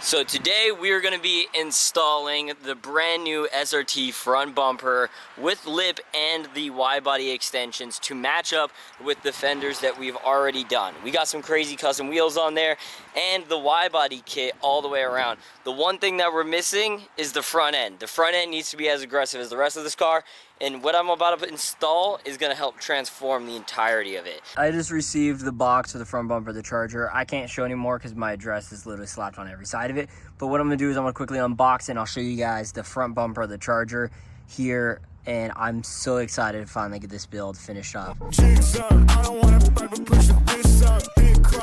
So today we are going to be installing the brand new SRT front bumper with lip and the Y-body extensions to match up with the fenders that we've already done. We got some crazy custom wheels on there and the Y-body kit all the way around. The one thing that we're missing is the front end. The front end needs to be as aggressive as the rest of this car, and what I'm about to install is going to help transform the entirety of it. I just received the box for the front bumper, the charger. I can't show anymore because my address is literally slapped on every side of it. But what I'm going to do is I'm going to quickly unbox it and I'll show you guys the front bumper, the charger here. And I'm so excited to finally get this build finished up.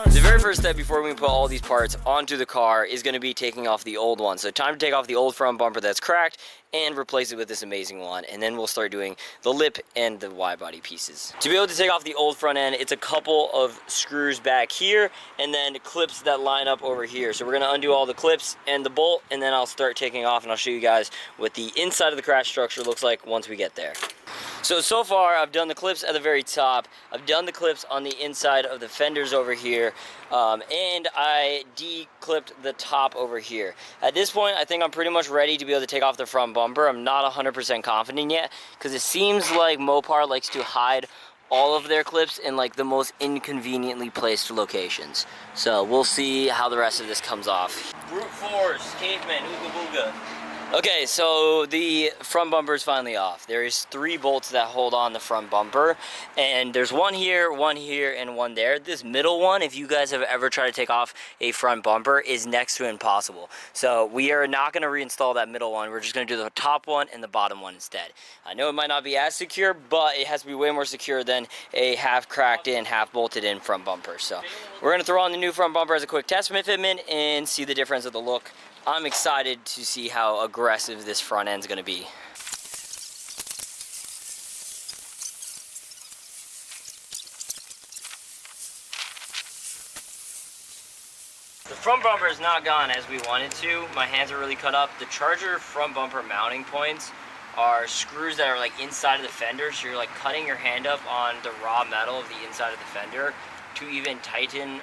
The very first step before we put all these parts onto the car is going to be taking off the old one. So time to take off the old front bumper that's cracked and replace it with this amazing one. And then we'll start doing the lip and the Y-body pieces. To be able to take off the old front end, it's a couple of screws back here and then clips that line up over here. So we're going to undo all the clips and the bolt, and then I'll start taking off and I'll show you guys what the inside of the crash structure looks like once we get there. So far I've done the clips at the very top, I've done the clips on the inside of the fenders over here, and I de-clipped the top over here. At this point I think I'm pretty much ready to be able to take off the front bumper. I'm not 100% confident yet because it seems like Mopar likes to hide all of their clips in like the most inconveniently placed locations. So we'll see how the rest of this comes off. Brute force, caveman, ooga booga. Okay, so the front bumper is finally off. There's 3 bolts that hold on the front bumper, and there's one here, and one there. This middle one, if you guys have ever tried to take off a front bumper, is next to impossible. So we are not going to reinstall that middle one. We're just going to do the top one and the bottom one instead. I know it might not be as secure, but it has to be way more secure than a half cracked in, half bolted in front bumper. So we're going to throw on the new front bumper as a quick test fitment and see the difference of the look. I'm excited to see how aggressive this front end's gonna be. The front bumper is not gone as we wanted to. My hands are really cut up. The charger front bumper mounting points are screws that are like inside of the fender, so you're like cutting your hand up on the raw metal of the inside of the fender to even tighten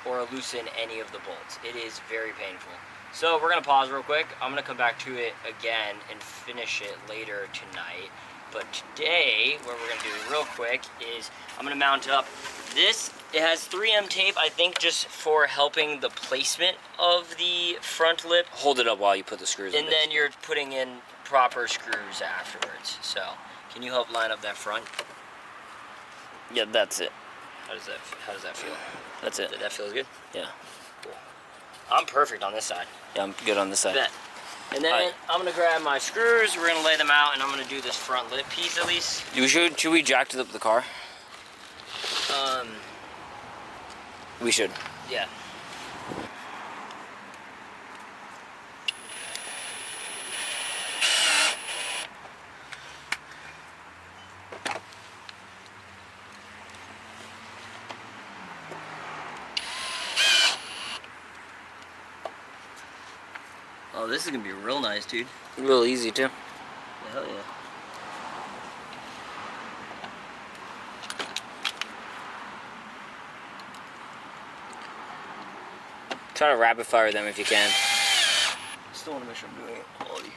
or loosen any of the bolts. It is very painful. So we're gonna pause real quick. I'm gonna come back to it again and finish it later tonight. But today, what we're gonna do real quick is I'm gonna mount up this. It has 3M tape, I think, just for helping the placement of the front lip. Hold it up while you put the screws in. And then you're putting in proper screws afterwards. So, can you help line up that front? Yeah, that's it. How does that feel? That's it. That feels good? Yeah. Cool. I'm perfect on this side. Yeah, I'm good on this side. Bet. And then I'm gonna grab my screws, we're gonna lay them out, and I'm gonna do this front lip piece at least. Should we jack up the car? We should. Yeah. Oh, this is gonna be real nice, dude. Real easy, too. Hell yeah. Try to rapid fire them if you can. Still want to make sure I'm doing it quality.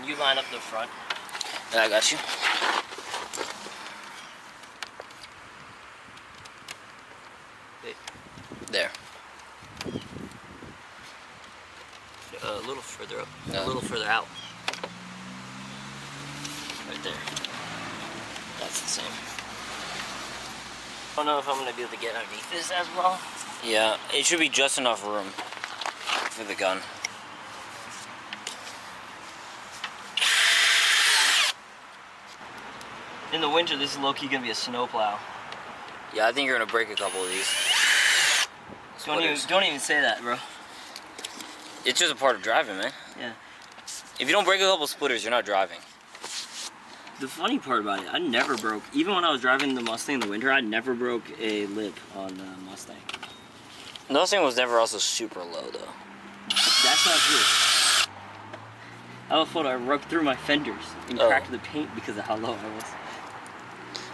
You line up the front. I got you. There. A little further up. A little further out. Right there. That's the same. I don't know if I'm going to be able to get underneath this as well. Yeah, it should be just enough room for the gun. In the winter, this is low-key going to be a snowplow. Yeah, I think you're going to break a couple of these. Don't even say that, bro. It's just a part of driving, man. Yeah. If you don't break a couple splitters, you're not driving. The funny part about it, I never broke, even when I was driving the Mustang in the winter, I never broke a lip on the Mustang. The Mustang was never also super low, though. That's not true. I have a photo, I broke through my fenders and cracked the paint because of how low I was.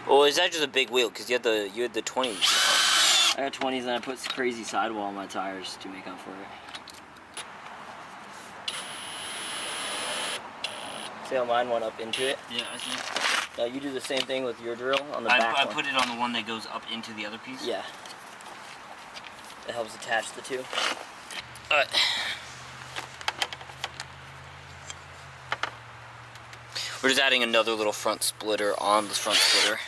Well, is that just a big wheel? Because you had the 20s. I had 20s and I put crazy sidewall on my tires to make up for it. See how mine went up into it? Yeah, I see. Now you do the same thing with your drill on the back I put it on the one that goes up into the other piece? Yeah. It helps attach the two. Alright. We're just adding another little front splitter on the front splitter.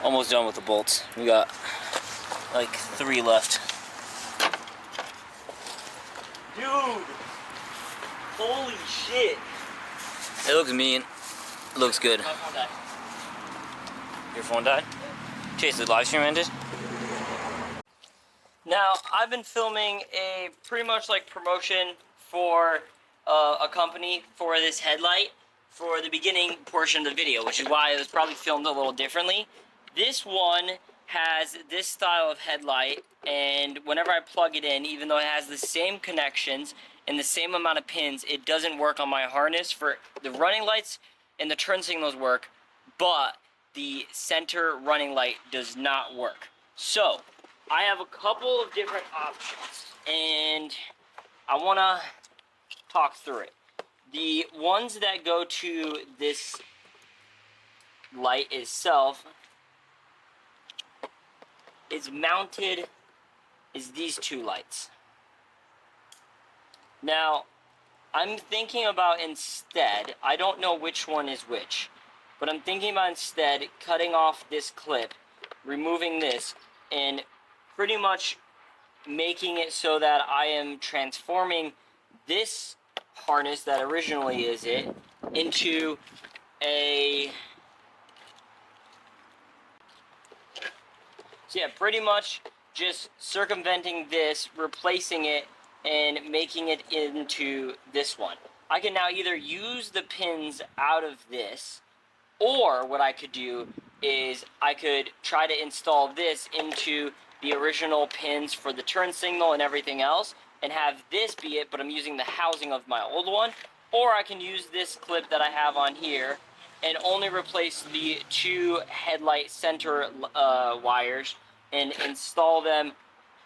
Almost done with the bolts. We got like 3 left. Dude! Holy shit! It looks mean. It looks good. My phone died. Your phone died? Chase, the live stream ended? Now, I've been filming a pretty much like promotion for a company for this headlight for the beginning portion of the video, which is why it was probably filmed a little differently. This one has this style of headlight, and whenever I plug it in, even though it has the same connections and the same amount of pins, it doesn't work on my harness. For the running lights and the turn signals work, but the center running light does not work. So I have a couple of different options, and I want to talk through it. The ones that go to this light itself is mounted is these 2 lights. Now, I'm thinking about instead, I don't know which one is which, but I'm thinking about instead cutting off this clip, removing this, and pretty much making it so that I am transforming this harness that originally is it into a... So yeah, pretty much just circumventing this, replacing it, and making it into this one. I can now either use the pins out of this, or what I could do is I could try to install this into the original pins for the turn signal and everything else, and have this be it, but I'm using the housing of my old one. Or I can use this clip that I have on here and only replace the 2 headlight center wires and install them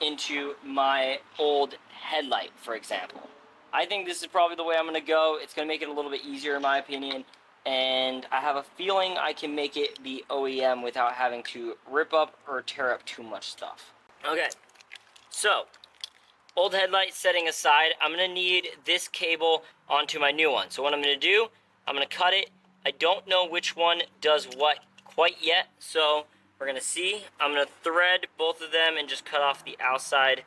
into my old headlight, for example. I think this is probably the way I'm going to go. It's going to make it a little bit easier in my opinion, and I have a feeling I can make it be OEM without having to rip up or tear up too much stuff. Okay, so old headlight setting aside, I'm going to need this cable onto my new one. So what I'm going to do, I'm going to cut it. I don't know which one does what quite yet, so we're going to see. I'm going to thread both of them and just cut off the outside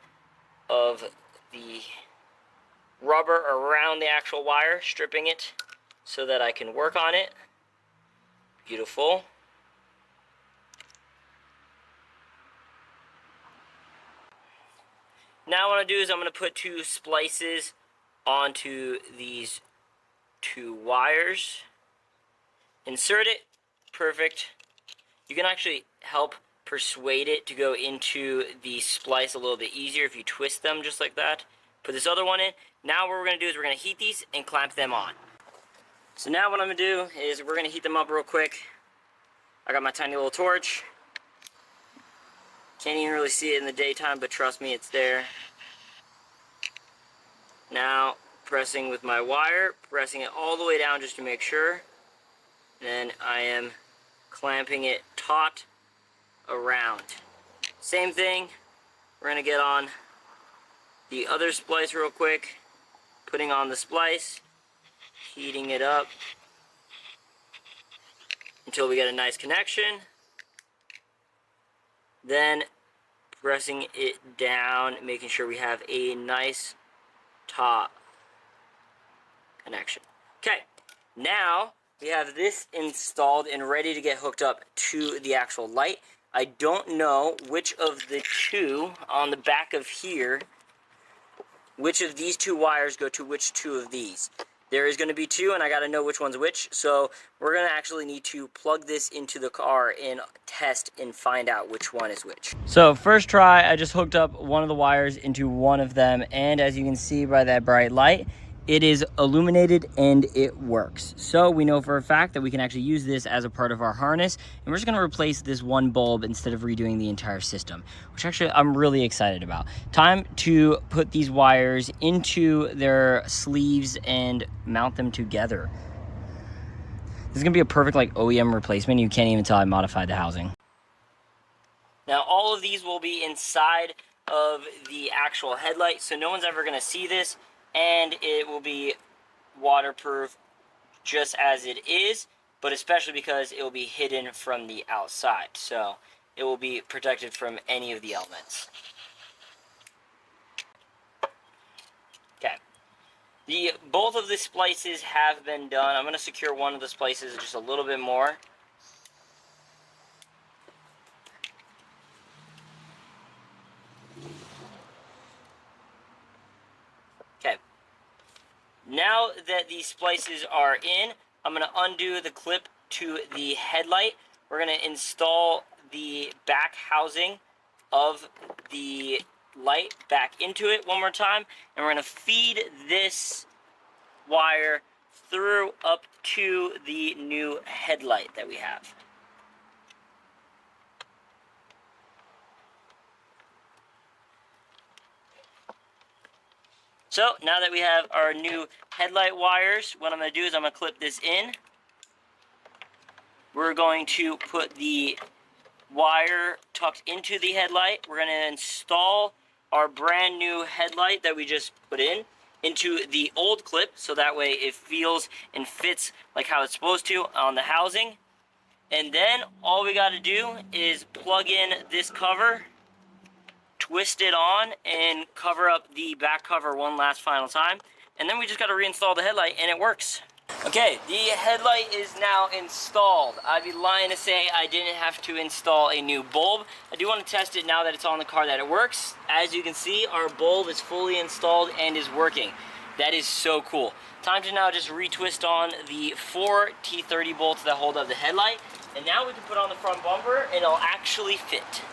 of the rubber around the actual wire, stripping it so that I can work on it. Beautiful. Now what I'm going to do is I'm going to put 2 splices onto these 2 wires. Insert it. Perfect. You can actually help persuade it to go into the splice a little bit easier if you twist them just like that. Put this other one in. Now what we're going to do is we're going to heat these and clamp them on. So now what I'm going to do is we're going to heat them up real quick. I got my tiny little torch. Can't even really see it in the daytime, but trust me, it's there. Now, pressing with my wire, pressing it all the way down just to make sure. Then I am clamping it taut around. Same thing, we're going to get on the other splice real quick. Putting on the splice, heating it up until we get a nice connection. Then pressing it down, making sure we have a nice taut connection. Okay, now we have this installed and ready to get hooked up to the actual light. I don't know which of the 2 on the back of here, which of these 2 wires go to which 2 of these. There is going to be 2, and I got to know which one's which, so we're going to actually need to plug this into the car and test and find out which one is which. So first try, I just hooked up one of the wires into one of them, and as you can see by that bright light, it is illuminated and it works. So we know for a fact that we can actually use this as a part of our harness, and we're just gonna replace this one bulb instead of redoing the entire system, which actually I'm really excited about. Time to put these wires into their sleeves and mount them together. This is gonna be a perfect like OEM replacement. You can't even tell I modified the housing. Now all of these will be inside of the actual headlight, so no one's ever gonna see this, and it will be waterproof just as it is, but especially because it will be hidden from the outside, so it will be protected from any of the elements. Okay, both of the splices have been done. I'm going to secure one of the splices just a little bit more. Okay. Now that these splices are in, I'm going to undo the clip to the headlight. We're going to install the back housing of the light back into it one more time, and we're going to feed this wire through up to the new headlight that we have. So now that we have our new headlight wires, what I'm going to do is I'm going to clip this in. We're going to put the wire tucked into the headlight. We're going to install our brand new headlight that we just put in into the old clip, so that way it feels and fits like how it's supposed to on the housing. And then all we got to do is plug in this cover, twist it on, and cover up the back cover one last final time. And then we just got to reinstall the headlight, and it works. Okay, the headlight is now installed. I'd be lying to say I didn't have to install a new bulb. I do want to test it now that it's on the car that it works. As you can see, our bulb is fully installed and is working. That is so cool. Time to now just retwist on the 4 T30 bolts that hold up the headlight. And now we can put on the front bumper and it'll actually fit.